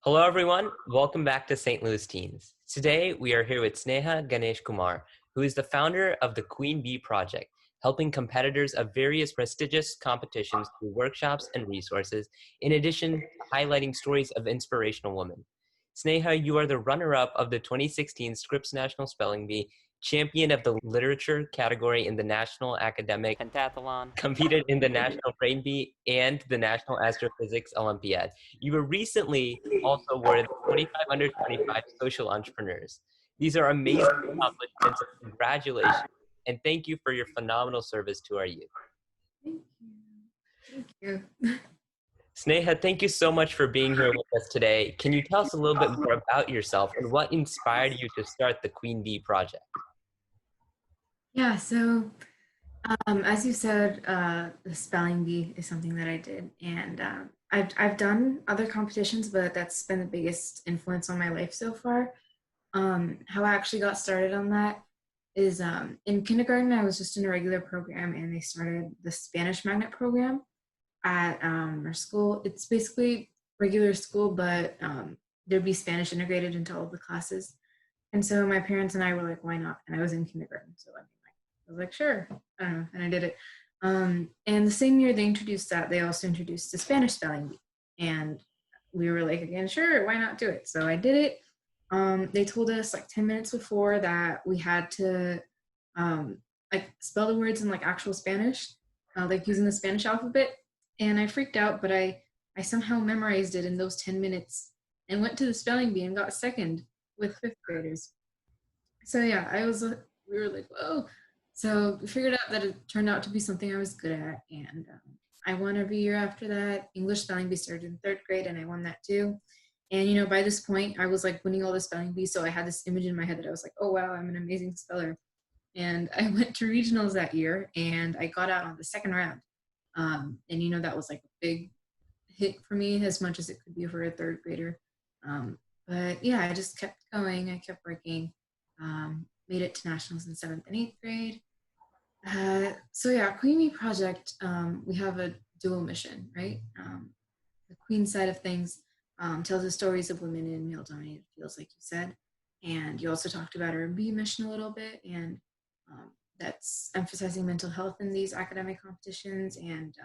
Hello, everyone. Welcome back to St. Louis Teens. Today, we are here with Snehaa Ganesh Kumar, who is the founder of the QueenBee Project, helping competitors of various prestigious competitions through workshops and resources, in addition to highlighting stories of inspirational women. Sneha, you are the runner-up of the 2016 Scripps National Spelling Bee, champion of the literature category in the National Academic Pentathlon, competed in the National Brain Bee and the National Astrophysics Olympiad. You were recently also awarded the 25 under 25 social entrepreneurs. These are amazing accomplishments. Congratulations. And thank you for your phenomenal service to our youth. Thank you. Thank you. Sneha, thank you so much for being here with us today. Can you tell us a little bit more about yourself and what inspired you to start the Queen Bee Project? Yeah, so as you said, the spelling bee is something that I did, and I've done other competitions, but that's been the biggest influence on my life so far. How I actually got started on that is in kindergarten, I was just in a regular program, and they started the Spanish Magnet program at our school. It's basically regular school, but there'd be Spanish integrated into all of the classes. And so my parents and I were like, why not? And I was in kindergarten. So I was like, sure. I don't know. And I did it. And the same year they introduced that, they also introduced the Spanish spelling bee. And we were like, again, sure, why not do it? So I did it. They told us like 10 minutes before that we had to like spell the words in like actual Spanish, like using the Spanish alphabet. And I freaked out, but I somehow memorized it in those 10 minutes and went to the spelling bee and got second with fifth graders. So yeah, we were like, whoa. So we figured out that it turned out to be something I was good at. And I won every year after that. English spelling bee started in third grade and I won that too. And, by this point I was like winning all the spelling bees. So I had this image in my head that I was like, oh, wow, I'm an amazing speller. And I went to regionals that year and I got out on the second round. And that was like a big hit for me as much as it could be for a third grader. But yeah, I just kept going. I kept working. Made it to nationals in seventh and eighth grade. So yeah, QueenBee Project, we have a dual mission, right? The Queen side of things tells the stories of women in male-dominated fields, like you said. And you also talked about our bee mission a little bit, and that's emphasizing mental health in these academic competitions and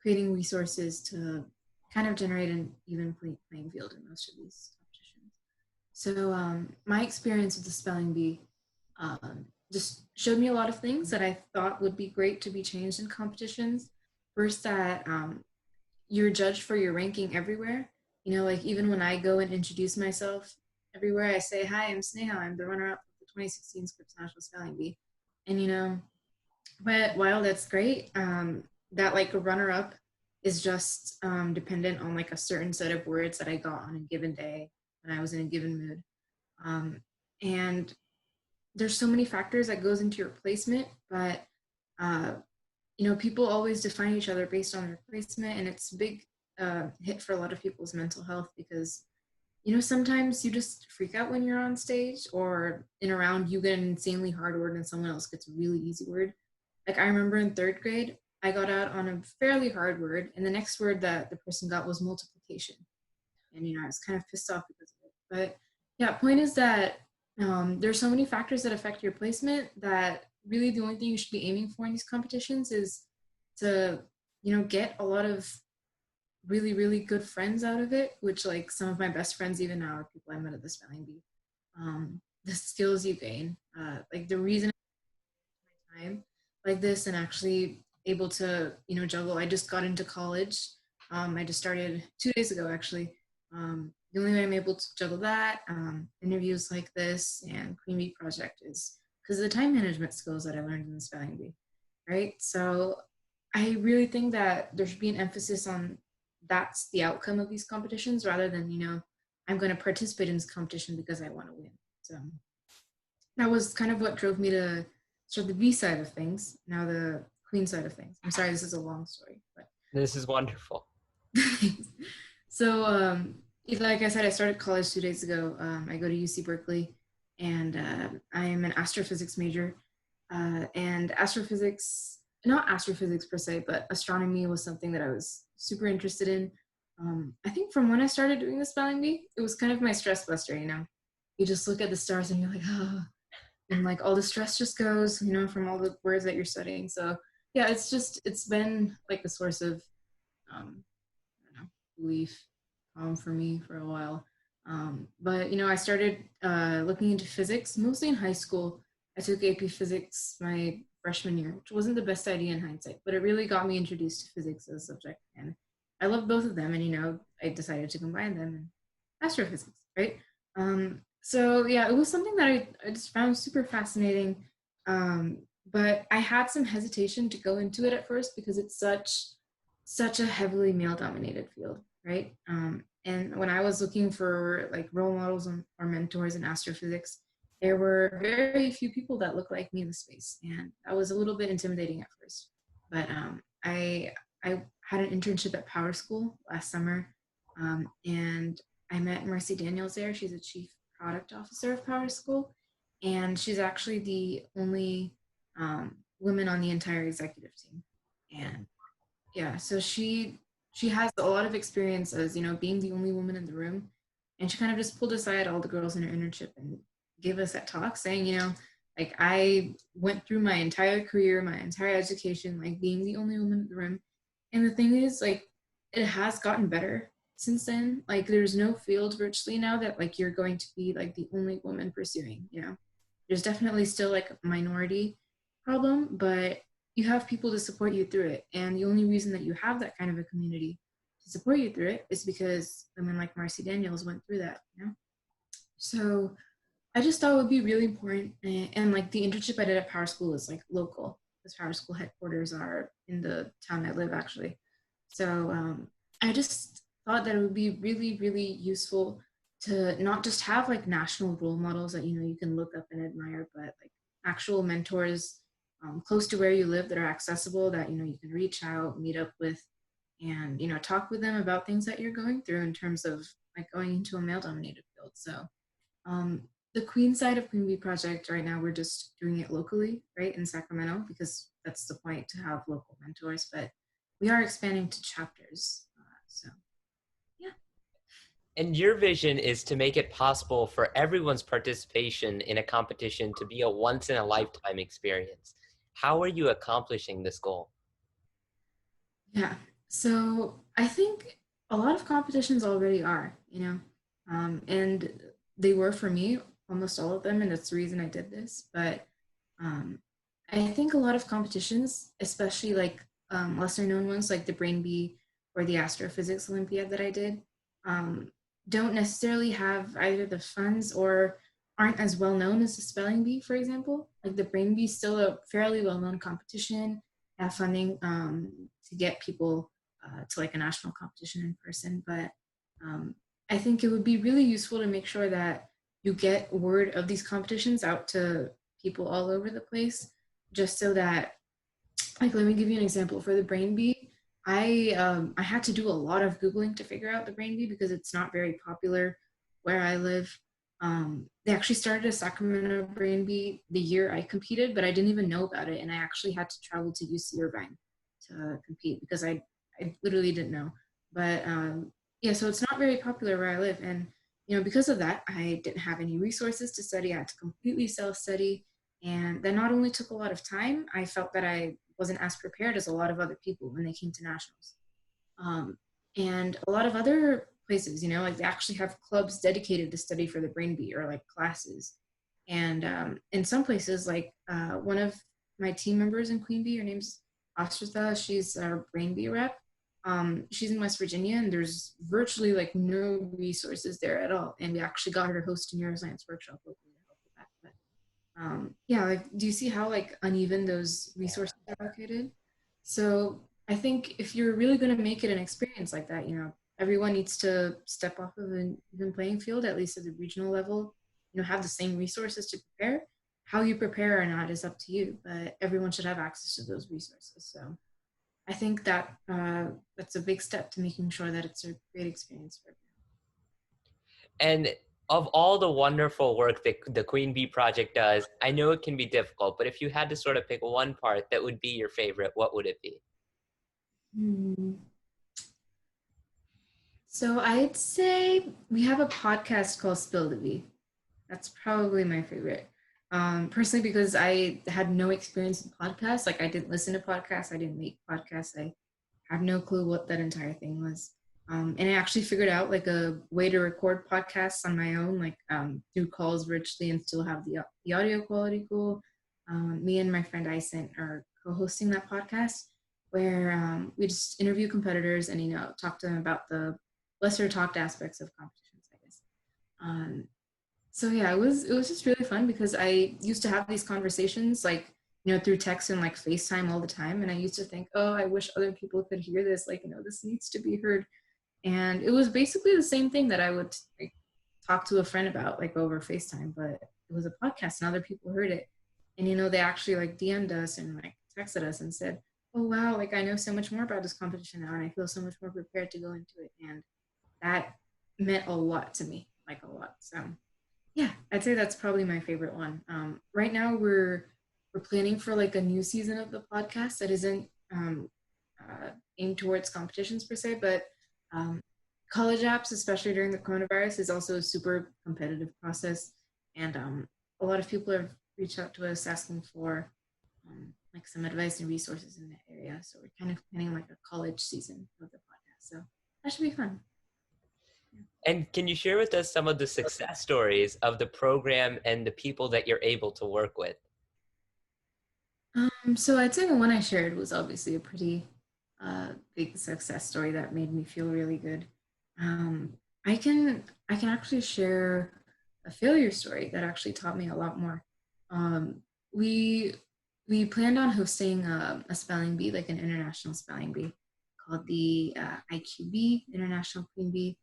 creating resources to kind of generate an even playing field in most of these competitions. So my experience with the spelling bee just showed me a lot of things that I thought would be great to be changed in competitions. First, that you're judged for your ranking everywhere. Like even when I go and introduce myself everywhere, I say, hi, I'm Sneha. I'm the runner-up of the 2016 Scripps National Spelling Bee. And, but while that's great, that like a runner-up is just dependent on like a certain set of words that I got on a given day when I was in a given mood. And there's so many factors that goes into your placement, but people always define each other based on their placement, and it's a big hit for a lot of people's mental health because sometimes you just freak out when you're on stage, or in a round you get an insanely hard word and someone else gets a really easy word. Like I remember in third grade, I got out on a fairly hard word, and the next word that the person got was multiplication. And I was kind of pissed off because of it. But yeah, point is that there's so many factors that affect your placement that really the only thing you should be aiming for in these competitions is to get a lot of really, really good friends out of it, which like some of my best friends even now are people I met at the spelling bee. The skills you gain, like the reason I my time like this and actually able to juggle. I just got into college. I just started 2 days ago actually. The only way I'm able to juggle that, interviews like this and QueenBee Project is because of the time management skills that I learned in the spelling bee, right? So I really think that there should be an emphasis on that's the outcome of these competitions rather than, I'm going to participate in this competition because I want to win. So that was kind of what drove me to start the B side of things, now the Queen side of things. I'm sorry, this is a long story, but This is wonderful. so like I said, I started college 2 days ago. I go to UC Berkeley, and I am an astrophysics major. And astrophysics, not astrophysics per se, but astronomy was something that I was super interested in. I think from when I started doing the spelling bee, it was kind of my stress buster, you know. You just look at the stars and you're like, oh, and like all the stress just goes, you know, from all the words that you're studying. So yeah, it's been like a source of I don't know, relief for me for a while. But you know, I started looking into physics mostly in high school. I took AP Physics my freshman year, which wasn't the best idea in hindsight, but it really got me introduced to physics as a subject, and I love both of them. And you know, I decided to combine them in astrophysics, right? So yeah, it was something that I just found super fascinating. But I had some hesitation to go into it at first because it's such a heavily male dominated field, right? And when I was looking for like role models or mentors in astrophysics, there were very few people that looked like me in the space, and that was a little bit intimidating at first. But I had an internship at Power School last summer, and I met Mercy Daniels there. She's a chief product officer of Power School, and she's actually the only woman on the entire executive team. And yeah, so she has a lot of experience as, you know, being the only woman in the room, and she kind of just pulled aside all the girls in her internship and gave us that talk saying, you know, like I went through my entire career, my entire education, like being the only woman in the room. And the thing is, like, it has gotten better since then. Like there's no field virtually now that like you're going to be like the only woman pursuing, you know. There's definitely still like a minority problem, but you have people to support you through it. And the only reason that you have that kind of a community to support you through it is because women like Marcy Daniels went through that, you know? So I just thought it would be really important. And like the internship I did at Power School is like local, because Power School headquarters are in the town I live actually. So I just thought that it would be really, really useful to not just have like national role models that, you know, you can look up and admire, but like actual mentors close to where you live that are accessible, that, you know, you can reach out, meet up with, and, you know, talk with them about things that you're going through in terms of like going into a male dominated field. So um, the Queen side of QueenBee Project right now, we're just doing it locally, right, in Sacramento, because that's the point, to have local mentors. But we are expanding to chapters. So yeah. And your vision is to make it possible for everyone's participation in a competition to be a once in a lifetime experience. How are you accomplishing this goal? Yeah. So I think a lot of competitions already are, you know, and they were for me, almost all of them, and that's the reason I did this. But um, I think a lot of competitions, especially like lesser known ones like the Brain Bee or the Astrophysics Olympiad that I did, um, don't necessarily have either the funds or aren't as well known as the Spelling Bee, for example. Like the Brain Bee is still a fairly well known competition, have funding to get people to like a national competition in person. But I think it would be really useful to make sure that you get word of these competitions out to people all over the place, just so that, like, let me give you an example. For the Brain Bee, I had to do a lot of googling to figure out the Brain Bee because it's not very popular where I live. They actually started a Sacramento Brain Bee the year I competed, but I didn't even know about it, and I actually had to travel to UC Irvine to compete because I literally didn't know. But yeah, so it's not very popular where I live, and you know, because of that, I didn't have any resources to study. I had to completely self-study, and that not only took a lot of time, I felt that I wasn't as prepared as a lot of other people when they came to nationals. Um, and a lot of other places, you know, like they actually have clubs dedicated to study for the Brain Bee, or like classes. And in some places, like one of my team members in QueenBee, her name's Astrita, she's our Brain Bee rep. She's in West Virginia, and there's virtually like no resources there at all. And we actually got her to host a neuroscience workshop locally to help with that. Yeah, like, do you see how like uneven those resources are located? So I think if you're really going to make it an experience like that, you know, everyone needs to step off of an even playing field, at least at the regional level, you know, have the same resources to prepare. How you prepare or not is up to you, but everyone should have access to those resources. So I think that that's a big step to making sure that it's a great experience for everyone. And of all the wonderful work that the Queen Bee Project does, I know it can be difficult, but if you had to sort of pick one part that would be your favorite, what would it be? Hmm. So I'd say we have a podcast called Spill the V. That's probably my favorite. Personally, because I had no experience in podcasts. Like I didn't listen to podcasts. I didn't make podcasts. I have no clue what that entire thing was. And I actually figured out like a way to record podcasts on my own, like do calls virtually and still have the audio quality cool. Me and my friend Ison are co-hosting that podcast where we just interview competitors and talk to them about the lesser talked aspects of competitions, I guess. Um, so yeah, it was just really fun because I used to have these conversations like through text and like FaceTime all the time, and I used to think, oh, I wish other people could hear this. Like this needs to be heard, and it was basically the same thing that I would like talk to a friend about like over FaceTime, but it was a podcast and other people heard it, and they actually like DM'd us and like texted us and said, oh wow, like I know so much more about this competition now, and I feel so much more prepared to go into it, and that meant a lot to me, like a lot. So yeah, I'd say that's probably my favorite one. Right now, we're planning for like a new season of the podcast that isn't aimed towards competitions per se, but um, college apps, especially during the coronavirus, is also a super competitive process, and a lot of people have reached out to us asking for like some advice and resources in that area. So we're kind of planning like a college season of the podcast. So that should be fun. And can you share with us some of the success stories of the program and the people that you're able to work with? So I'd say the one I shared was obviously a pretty big success story that made me feel really good. Um, I can actually share a failure story that actually taught me a lot more. Um, we we planned on hosting a spelling bee, like an international spelling bee, called the IQB International Queen Bee.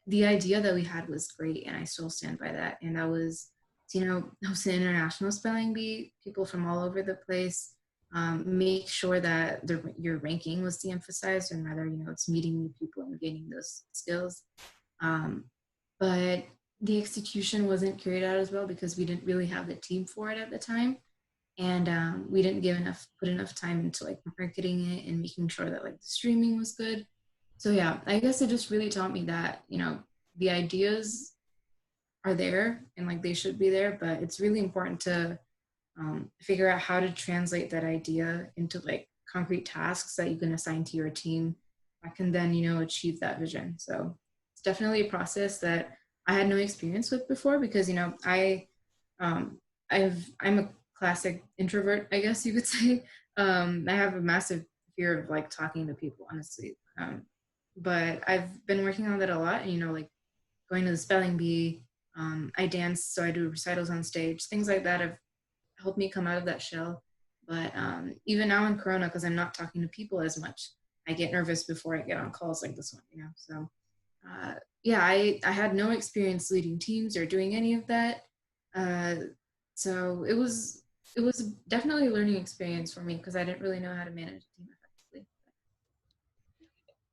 The idea that we had was great, and I still stand by that. And that was host an international spelling bee, people from all over the place. Make sure that your ranking was de-emphasized, and rather, it's meeting new people and gaining those skills. Um, but the execution wasn't carried out as well because we didn't really have the team for it at the time, and we didn't put enough time into like marketing it and making sure that like the streaming was good. So yeah, I guess it just really taught me that the ideas are there and like they should be there, but it's really important to figure out how to translate that idea into like concrete tasks that you can assign to your team that can then achieve that vision. So it's definitely a process that I had no experience with before because um, I'm a classic introvert, I guess you could say. I have a massive fear of like talking to people, honestly. But I've been working on that a lot, and like going to the spelling bee. I dance, so I do recitals on stage. Things like that have helped me come out of that shell. But even now in Corona, because I'm not talking to people as much, I get nervous before I get on calls like this one. So yeah, I had no experience leading teams or doing any of that. Uh, so it was definitely a learning experience for me because I didn't really know how to manage a team effectively.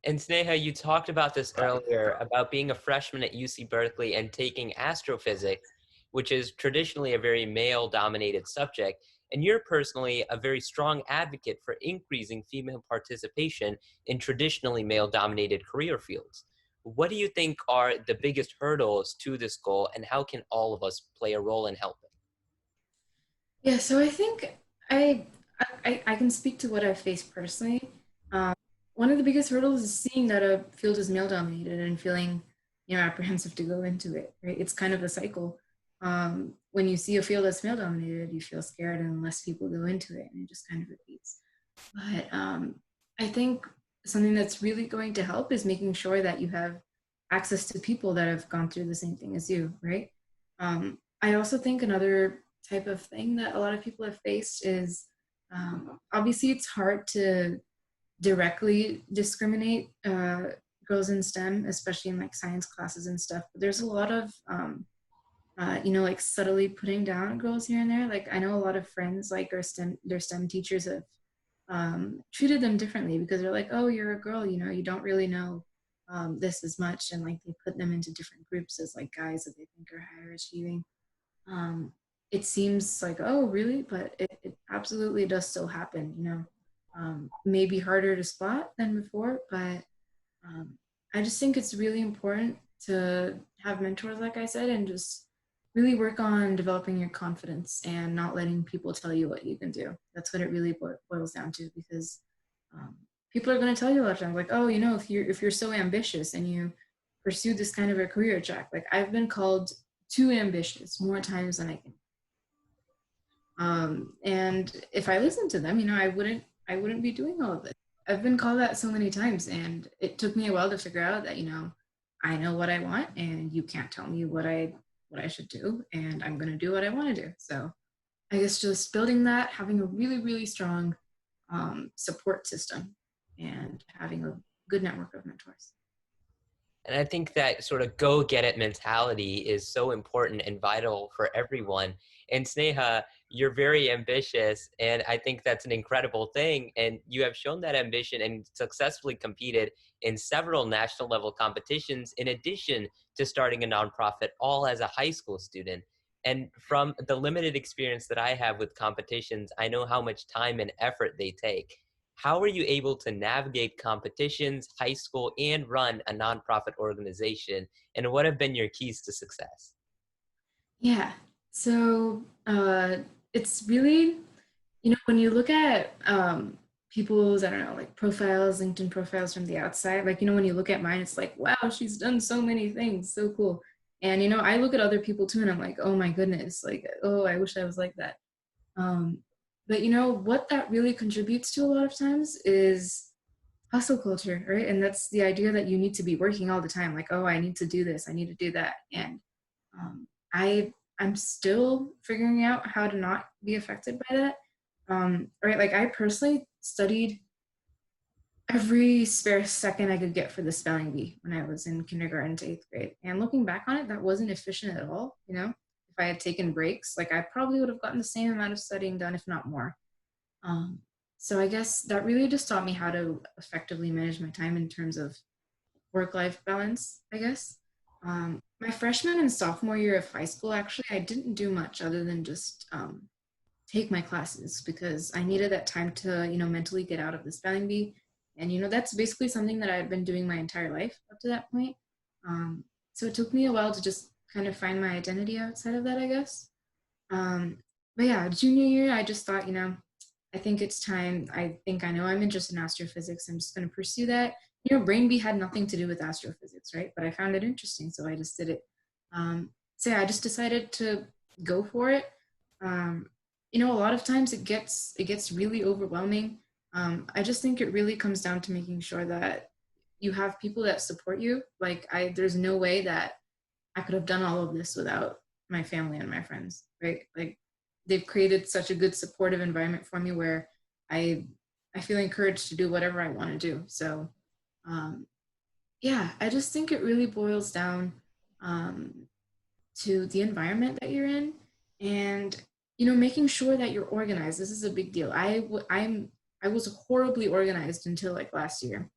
And Sneha, you talked about this earlier about being a freshman at UC Berkeley and taking astrophysics, which is traditionally a very male dominated subject. And you're personally a very strong advocate for increasing female participation in traditionally male dominated career fields. What do you think are the biggest hurdles to this goal, and how can all of us play a role in helping? Yeah, so I think I I can speak to what I've faced personally. Um, One of the biggest hurdles is seeing that a field is male dominated and feeling apprehensive to go into it. Right, it's kind of a cycle. When you see a field that's male dominated, you feel scared, and less people go into it, and it just kind of repeats. But I think something that's really going to help is making sure that you have access to people that have gone through the same thing as you, right? I also think another type of thing that a lot of people have faced is obviously it's hard to directly discriminate girls in STEM, especially in like science classes and stuff. But there's a lot of like subtly putting down girls here and there. Like I know a lot of friends like their STEM teachers have treated them differently because they're like, oh, you're a girl, you don't really know this as much, and like they put them into different groups as like guys that they think are higher achieving. um, it seems like, oh, really? But it absolutely does still happen, maybe harder to spot than before, but I just think it's really important to have mentors, like I said, and just really work on developing your confidence and not letting people tell you what you can do. That's what it really boils down to, because um, people are going to tell you a lot of times, like, oh, if you're so ambitious and you pursue this kind of a career track, like I've been called too ambitious more times than I can. And if I listened to them, I wouldn't be doing all of this. I've been called that so many times, and it took me a while to figure out that, I know what I want, and you can't tell me what I should do, and I'm gonna do what I want to do. So I guess just building that, having a really, really strong support system, and having a good network of mentors. And I think that sort of go get it mentality is so important and vital for everyone. And Sneha, you're very ambitious, and I think that's an incredible thing. And you have shown that ambition and successfully competed in several national level competitions, in addition to starting a nonprofit, all as a high school student. And from the limited experience that I have with competitions, I know how much time and effort they take. How are you able to navigate competitions, high school, and run a nonprofit organization? And what have been your keys to success? Yeah. So it's really, when you look at people's, I don't know, like profiles, LinkedIn profiles from the outside, like, when you look at mine, it's like, wow, she's done so many things, so cool. And, I look at other people too, and I'm like, oh my goodness, like, oh, I wish I was like that. Um, but what that really contributes to a lot of times is hustle culture, right? And that's the idea that you need to be working all the time, like, oh, I need to do this, I need to do that. And um, I'm still figuring out how to not be affected by that. Right, like I personally studied every spare second I could get for the spelling bee when I was in kindergarten to eighth grade. And looking back on it, that wasn't efficient at all. If I had taken breaks, like I probably would have gotten the same amount of studying done, if not more. Um, so I guess that really just taught me how to effectively manage my time in terms of work-life balance, I guess. My freshman and sophomore year of high school, actually, I didn't do much other than just take my classes because I needed that time to, mentally get out of the spelling bee. And, that's basically something that I had been doing my entire life up to that point. So it took me a while to just kind of find my identity outside of that, I guess. Um, but yeah, junior year, I just thought, I think it's time. I think I know I'm interested in astrophysics. I'm just going to pursue that. Brain bee had nothing to do with astrophysics, right? But I found it interesting, so I just did it. So yeah, I just decided to go for it. Um, a lot of times it gets really overwhelming. I just think it really comes down to making sure that you have people that support you. Like there's no way that I could have done all of this without my family and my friends, right? Like they've created such a good supportive environment for me where I I feel encouraged to do whatever I want to do. So um, yeah, I just think it really boils down um, to the environment that you're in, and making sure that you're organized. This is a big deal. I was horribly organized until like last year.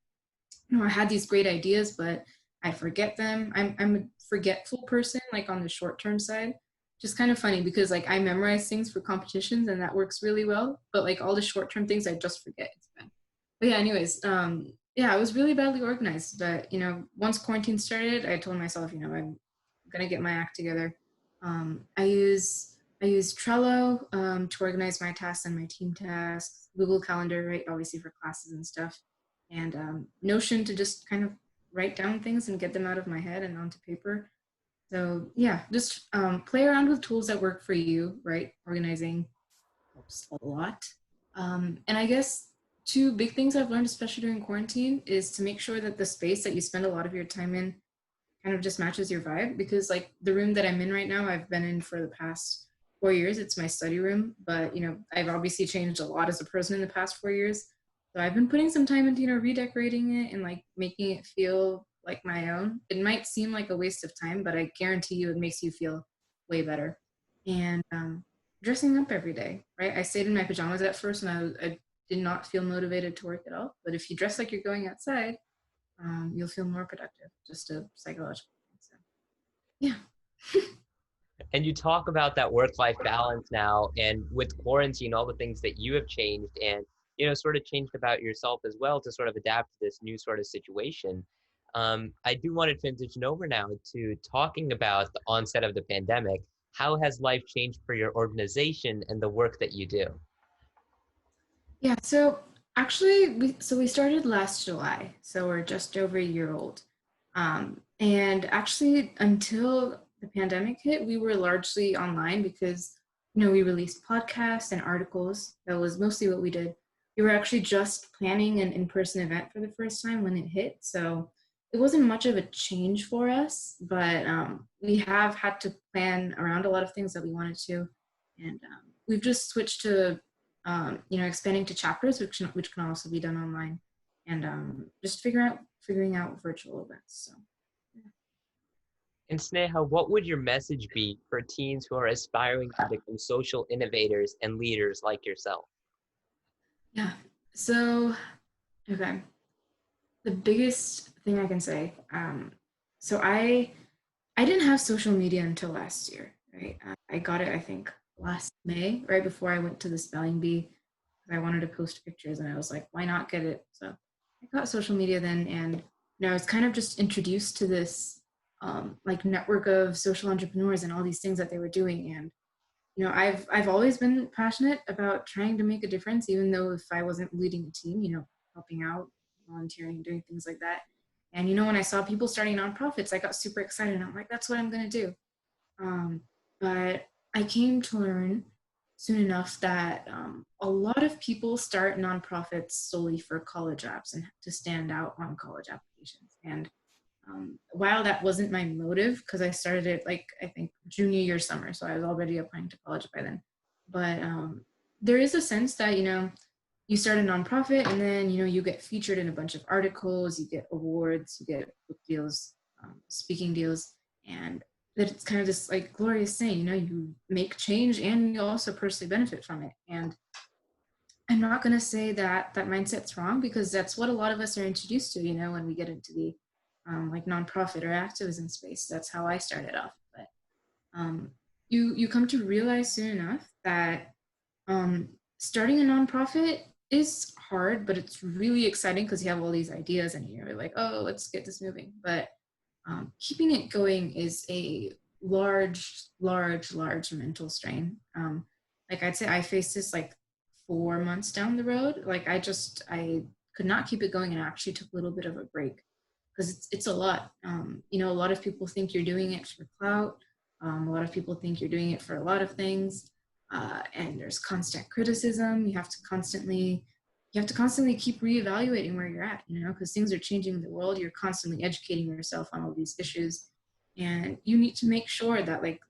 I had these great ideas, but I forget them. I'm a forgetful person, like on the short term side. Just kind of funny because like I memorize things for competitions and that works really well, but like all the short term things I just forget. It's bad. But yeah, anyways, yeah, I was really badly organized. But once quarantine started, I told myself, I'm gonna get my act together. I use Trello to organize my tasks and my team tasks. Google Calendar, right, obviously for classes and stuff, and Notion to just kind of write down things and get them out of my head and onto paper. So yeah, just play around with tools that work for you, right? Organizing helps a lot. And I guess two big things I've learned, especially during quarantine, is to make sure that the space that you spend a lot of your time in kind of just matches your vibe. Because like the room that I'm in right now, I've been in for the past 4 years. It's my study room, but I've obviously changed a lot as a person in the past 4 years. So I've been putting some time into redecorating it and like making it feel like my own. It might seem like a waste of time, but I guarantee you it makes you feel way better. And dressing up every day, right? I stayed in my pajamas at first, and I did not feel motivated to work at all. But if you dress like you're going outside, you'll feel more productive. Just a psychological thing. So yeah. And you talk about that work-life balance now, and with quarantine, all the things that you have changed and, sort of changed about yourself as well to sort of adapt to this new sort of situation. I do want to transition over now to talking about the onset of the pandemic. How has life changed for your organization and the work that you do? Yeah, so actually, we started last July, so we're just over a year old. And actually, until the pandemic hit, we were largely online because we released podcasts and articles. That was mostly what we did. We were actually just planning an in-person event for the first time when it hit, so it wasn't much of a change for us. But we have had to plan around a lot of things that we wanted to, and we've just switched to expanding to chapters, which can also be done online, and just figuring out virtual events. So yeah. And Sneha, what would your message be for teens who are aspiring to become social innovators and leaders like yourself? Yeah. So okay, the biggest thing I can say. So I didn't have social media until last year, right? I got it, I think, last May, right before I went to the spelling bee. I wanted to post pictures, and I was like, why not get it? So I got social media then, and I was kind of just introduced to this like network of social entrepreneurs and all these things that they were doing. And I've always been passionate about trying to make a difference, even though if I wasn't leading a team, helping out, volunteering, doing things like that. And when I saw people starting nonprofits, I got super excited. And I'm like, that's what I'm going to do. But I came to learn soon enough that a lot of people start nonprofits solely for college apps and to stand out on college applications. And while that wasn't my motive, because I started it like I think junior year summer, so I was already applying to college by then. But there is a sense that you start a nonprofit, and then you get featured in a bunch of articles, you get awards, you get book deals, speaking deals, and that it's kind of this like glorious thing. You make change and you also personally benefit from it. And I'm not going to say that that mindset's wrong, because that's what a lot of us are introduced to, when we get into the like nonprofit or activism space. That's how I started off. But you come to realize soon enough that starting a nonprofit is hard, but it's really exciting because you have all these ideas and you're like, oh, let's get this moving. But keeping it going is a large mental strain. Like I'd say I faced this like 4 months down the road. Like I could not keep it going, and I actually took a little bit of a break because it's a lot. A lot of people think you're doing it for clout. A lot of people think you're doing it for a lot of things, and there's constant criticism. You have to constantly keep reevaluating where you're at, because things are changing in the world. You're constantly educating yourself on all these issues, and you need to make sure that, like,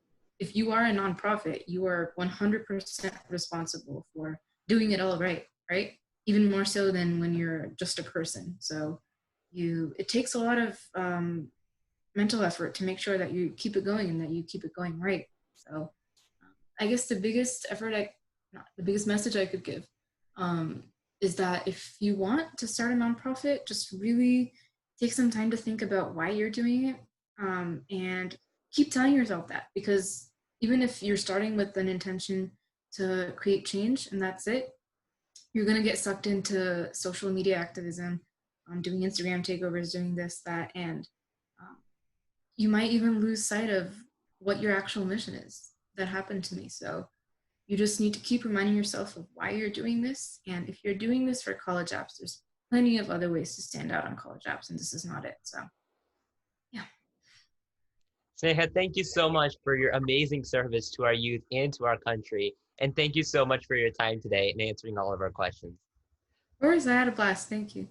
if you are a nonprofit, you are 100% responsible for doing it all right, right? Even more so than when you're just a person. So it takes a lot of mental effort to make sure that you keep it going and that you keep it going right. So I guess not the biggest message I could give um, is that if you want to start a nonprofit, just really take some time to think about why you're doing it, and keep telling yourself that, because even if you're starting with an intention to create change and that's it, you're going to get sucked into social media activism, doing Instagram takeovers, doing this, that, and um, you might even lose sight of what your actual mission is. That happened to me. So you just need to keep reminding yourself of why you're doing this. And if you're doing this for college apps, there's plenty of other ways to stand out on college apps, and this is not it. So, yeah. Sneha, thank you so much for your amazing service to our youth and to our country. And thank you so much for your time today and answering all of our questions. Of course, I had a blast. Thank you.